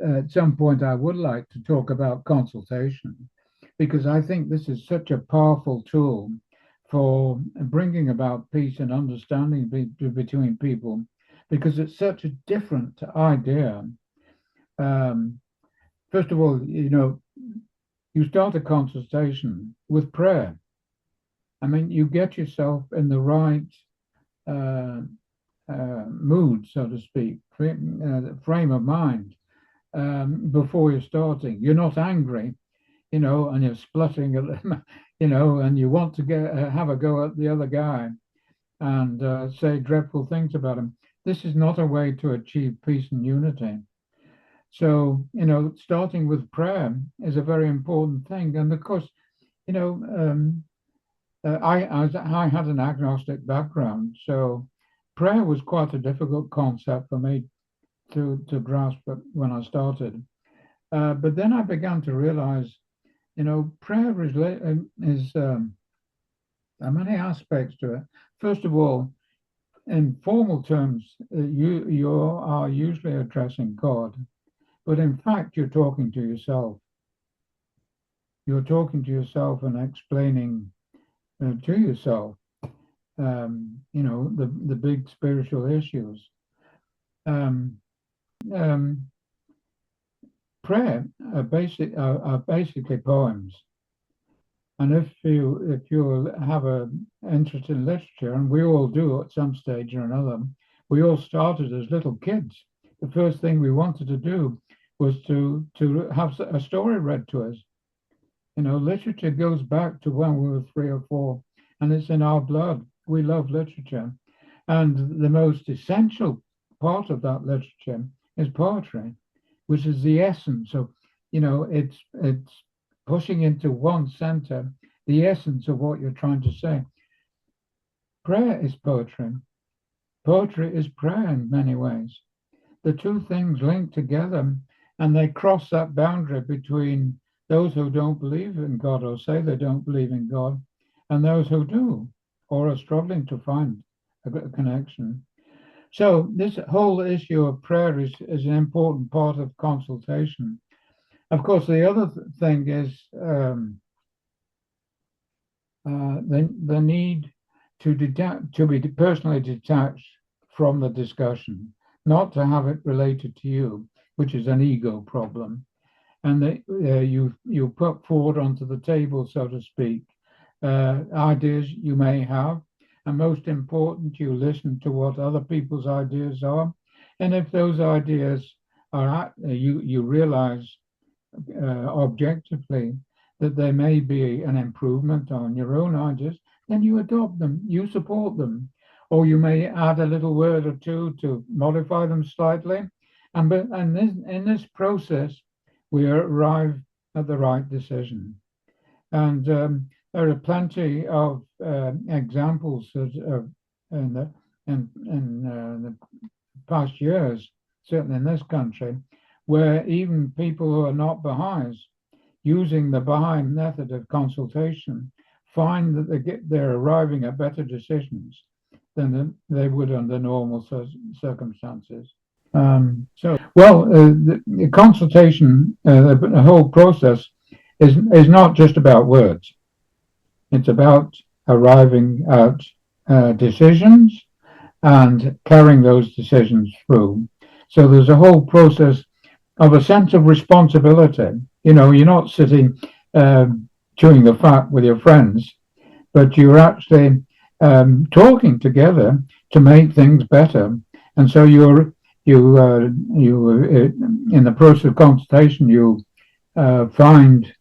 at some point I would like to talk about consultation because I think this is such a powerful tool for bringing about peace and understanding between people because it's such a different idea. Um, First of all, you start a consultation with prayer. I mean, you get yourself in the right uh, mood, so to speak, frame of mind before you're starting. You're not angry, and you're spluttering, and you want to have a go at the other guy and say dreadful things about him. This is not a way to achieve peace and unity. So, starting with prayer is a very important thing. And of course, you know, um, I had an agnostic background, so prayer was quite a difficult concept for me to grasp when I started. But then I began to realize, prayer is there are many aspects to it. First of all, in formal terms, you are usually addressing God, but in fact, you're talking to yourself. You're talking to yourself and explaining to yourself, the big spiritual issues. Um, um, Prayer are basically poems, and if you have a interest in literature, and we all do at some stage or another, we all started as little kids. The first thing we wanted to do was to have a story read to us. Literature goes back to when we were 3 or 4, and it's in our blood. We love literature, and the most essential part of that literature is poetry, which is the essence of, it's pushing into one center the essence of what you're trying to say. Prayer is poetry. Poetry is prayer in many ways. The two things link together, and they cross that boundary between those who don't believe in God or say they don't believe in God and those who do or are struggling to find a connection. So this whole issue of prayer is an important part of consultation. Of course, the other thing is the need to be personally detached from the discussion, not to have it related to you, which is an ego problem, and that you put forward onto the table, so to speak, ideas you may have, and most important, you listen to what other people's ideas are, and if those ideas are you realize objectively that there may be an improvement on your own ideas, then you adopt them, you support them, or you may add a little word or two to modify them slightly, in this process we arrive at the right decision. And there are plenty of examples in the past years, certainly in this country, where even people who are not Baha'is, using the Baha'i method of consultation, find that they're arriving at better decisions than they would under normal circumstances. The consultation, the whole process is not just about words. It's about arriving at decisions and carrying those decisions through. So there's a whole process of a sense of responsibility. You're not sitting chewing the fat with your friends, but you're actually talking together to make things better. And so you in the process of consultation, you find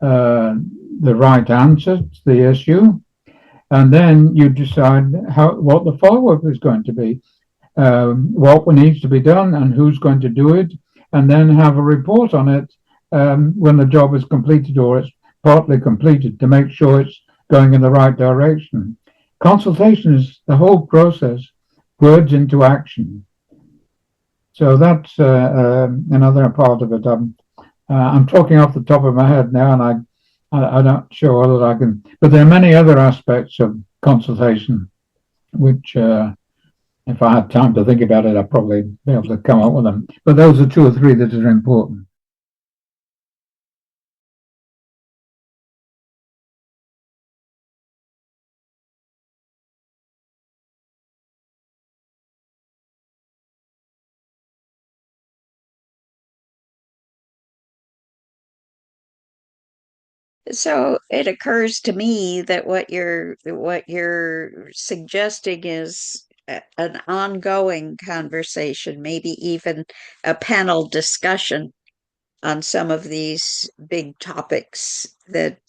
the right answer to the issue, and then you decide what the follow-up is going to be, what needs to be done, and who's going to do it, and then have a report on it when the job is completed or it's partly completed to make sure it's going in the right direction. Consultation is the whole process, words into action. So that's another part of it. I'm talking off the top of my head now, and I'm not sure whether I can, but there are many other aspects of consultation which If I had time to think about it, I'd probably be able to come up with them. But those are two or three that are important. So it occurs to me that what you're suggesting is an ongoing conversation, maybe even a panel discussion on some of these big topics that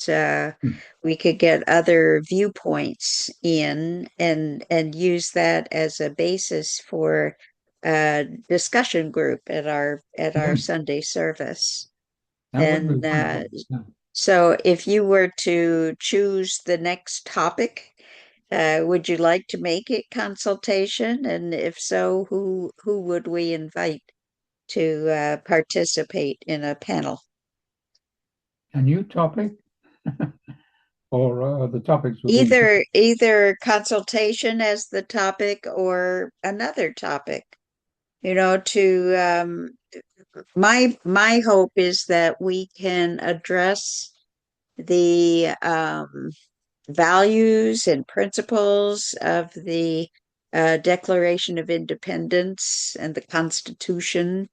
Hmm. we could get other viewpoints in and use that as a basis for a discussion group at our Yes, Sunday service. that would be And wonderful. Yeah. so if you were to choose the next topic, would you like to make it consultation? And if so, who would we invite to participate in a panel? A new topic, or the topics within. Either consultation as the topic or another topic. To my hope is that we can address the values and principles of the Declaration of Independence and the Constitution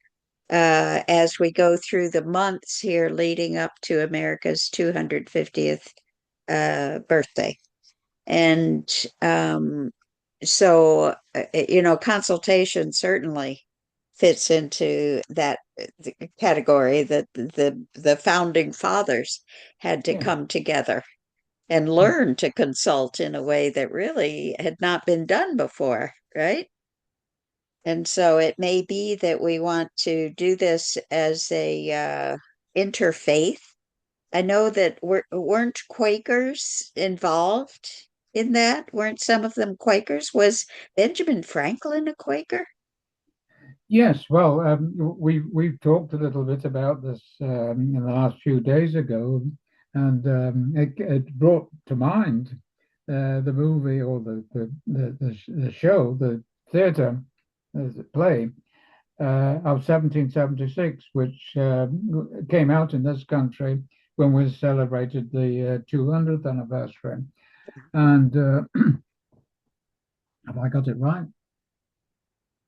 as we go through the months here leading up to America's 250th birthday. And consultation certainly fits into that category that the founding fathers had to Yeah. come together and learn to consult in a way that really had not been done before, right? And so it may be that we want to do this as a interfaith. I know that weren't Quakers involved in that? Weren't some of them Quakers? Was Benjamin Franklin a Quaker? Yes, well, we've talked a little bit about this in the last few days ago, and it brought to mind the movie or the show, the theatre, the play of 1776, which came out in this country when we celebrated the 200th anniversary. And have I got it right?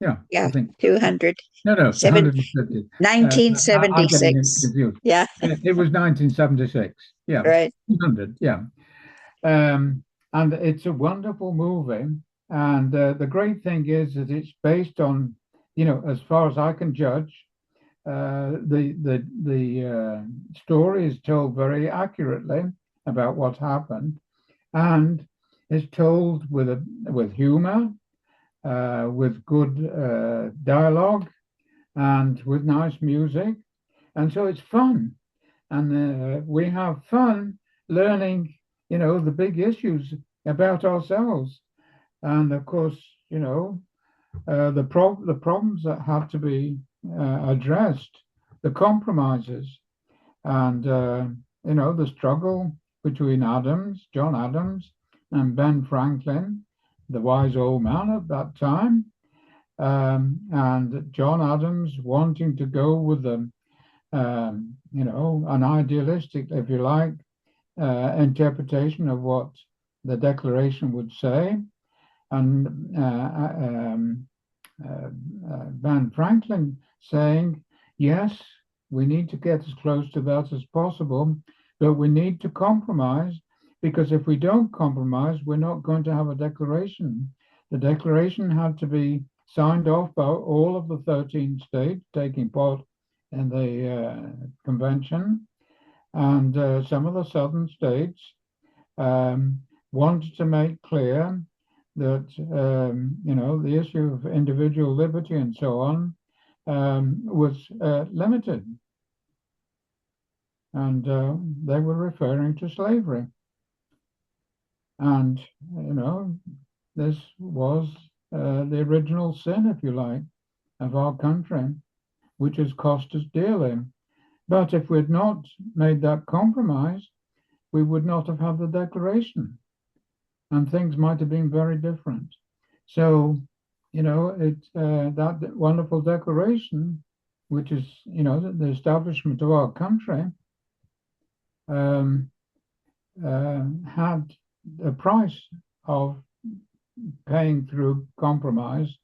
Yeah, I Yeah, think so. 200, No, no, 7, 150. I'm getting it 1976. confused. Yeah, It was 1976. Yeah, right. 200. Yeah. Um, and it's a wonderful movie. And the great thing is that it's based on, as far as I can judge, the story is told very accurately about what happened, and is told with humor, with good dialogue, and with nice music, and so it's fun, and we have fun learning, the big issues about ourselves, and of course, the problems that have to be addressed, the compromises, and the struggle between John Adams, and Ben Franklin, the wise old man at that time, and John Adams wanting to go with an idealistic, if you like, interpretation of what the Declaration would say, and Van Franklin saying, yes, we need to get as close to that as possible, but we need to compromise, because if we don't compromise, we're not going to have a declaration. The declaration had to be signed off by all of the 13 states taking part in the convention, and some of the southern states um, wanted to make clear that the issue of individual liberty and so on was limited, and they were referring to slavery. And this was the original sin, if you like, of our country, which has cost us dearly. But if we'd not made that compromise, we would not have had the Declaration, and things might have been very different. So that wonderful declaration, which is, the establishment of our country, um, had a price of paying through compromise,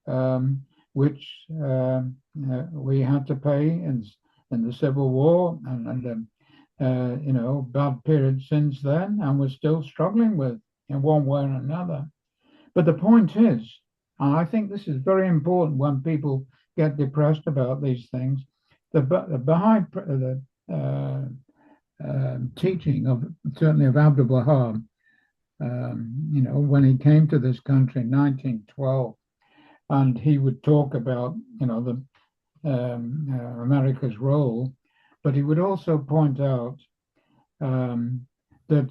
um, which we had to pay in the Civil War and bad period since then, and we're still struggling with in one way or another. But the point is, and I think this is very important when people get depressed about these things, the behind the teaching of certainly of Abdul Wahab, when he came to this country in 1912, and he would talk about, America's role, but he would also point out that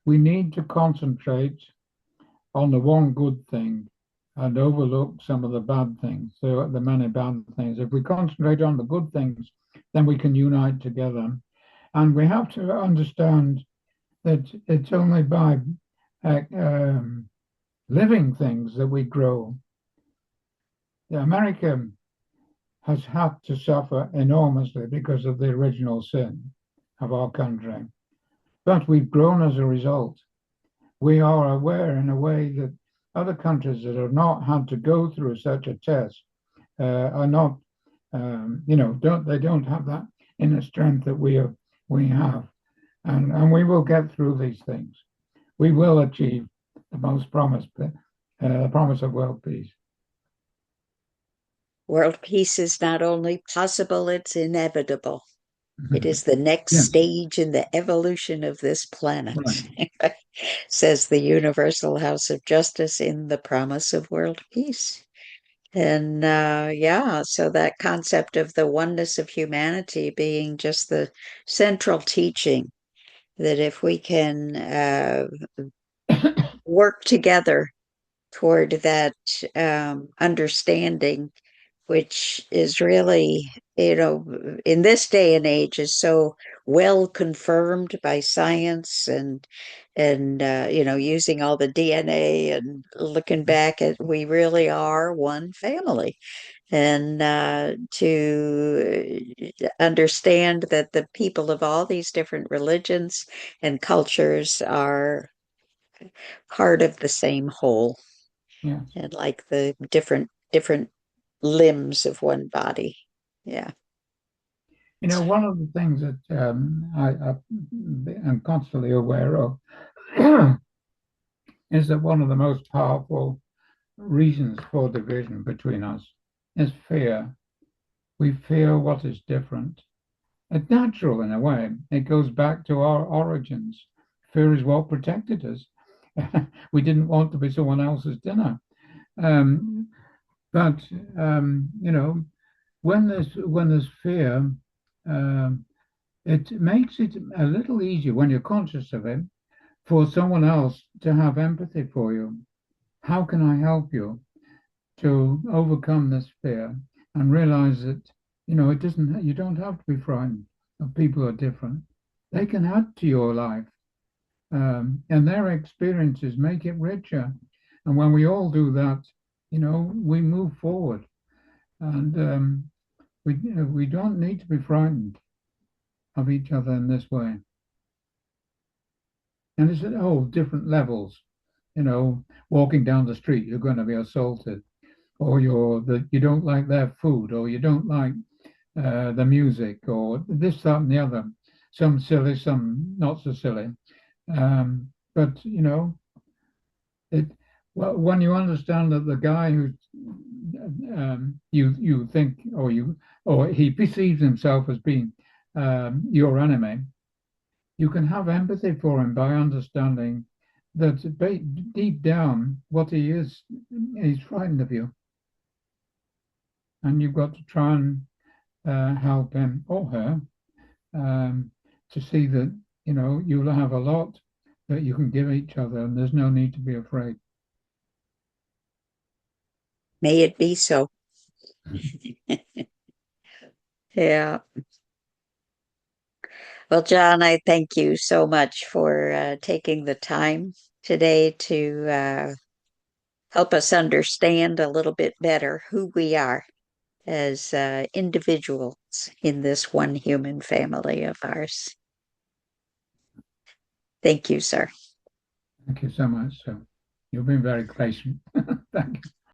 we need to concentrate on the one good thing and overlook some of the bad things, the many bad things. If we concentrate on the good things, then we can unite together. And we have to understand that it's only by living things that we grow. America has had to suffer enormously because of the original sin of our country, but we've grown as a result. We are aware in a way that other countries that have not had to go through such a test are not, don't have that inner strength that we have, and we will get through these things. We will achieve the promise of world peace. World peace is not only possible, it's inevitable. It is the next Yes, stage in the evolution of this planet, right. says the Universal House of Justice in the promise of world peace. And yeah, so that concept of the oneness of humanity being just the central teaching, that if we can work together toward that understanding, which is really, in this day and age is so well confirmed by science and using all the DNA and looking back at we really are one family. And to understand that the people of all these different religions and cultures are part of the same whole Yes. and like the different limbs of one body. Yeah. One of the things that I am constantly aware of is that one of the most powerful reasons for division between us is fear. We fear what is different. It's natural in a way. It goes back to our origins. Fear is what protected us. We didn't want to be someone else's dinner. Um, but when there's fear, um, it makes it a little easier when you're conscious of it for someone else to have empathy for you. How can I help you to overcome this fear and realize that, you don't have to be frightened of people who are different. They can add to your life, and their experiences make it richer. And when we all do that, we move forward, and we don't need to be frightened of each other in this way. And it's at all different levels. Walking down the street, you're going to be assaulted, or you don't like their food, or you don't like the music, or this, that, and the other. Some silly, some not so silly. But it when you understand that the guy who you think or he perceives himself as being your enemy, you can have empathy for him by understanding that deep down what he is, he's frightened of you, and you've got to try and help him or her um, to see that you'll have a lot that you can give each other, and there's no need to be afraid. May it be so. Yeah. Well, John, I thank you so much for taking the time today to help us understand a little bit better who we are as individuals in this one human family of ours. Thank you, sir. Thank you so much. So you've been very patient. Thank you.